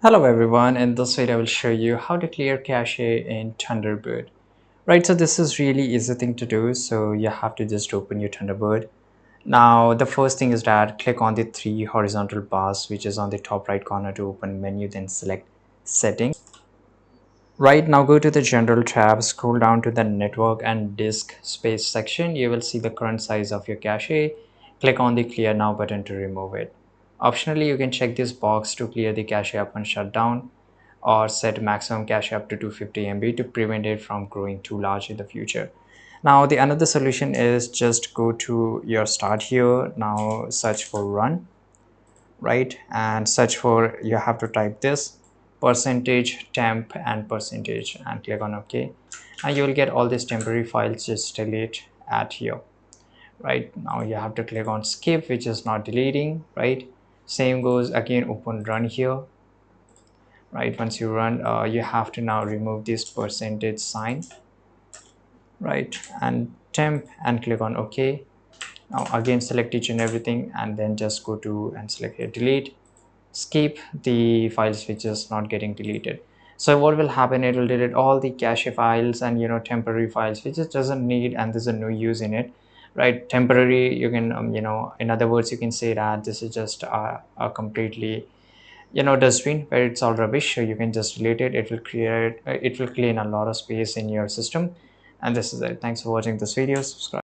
Hello everyone, in this video I will show you how to clear cache in Thunderbird. Right, so this is really easy thing to do. So you have to just open your Thunderbird. Now the first thing is that click on the three horizontal bars which is on the top right corner to open menu, then select settings. Right now go to the general tab, scroll down to the network and disk space section. You will see the current size of your cache. Click on the clear now button to remove it. Optionally, you can check this box to clear the cache upon shutdown or set maximum cache up to 250 MB to prevent it from growing too large in the future. Now the another solution is just go to your start here. Now search for run, right, and search for, you have to type this percentage temp and percentage and click on OK, and you will get all these temporary files. Just delete at here. Right now you have to click on skip, which is not deleting. Right, same goes again, open run here. Right, once you run, you have to now remove this percentage sign, right, and temp and click on OK. Now again select each and everything and then just go to and select here delete, skip the files which is not getting deleted. So what will happen, it will delete all the cache files and temporary files which it doesn't need and there's a no use in it. Right, temporary, you can in other words you can say that this is just a completely dustbin where it's all rubbish. So you can just delete it. It will create it will clean a lot of space in your system. And this is it. Thanks for watching this video. Subscribe.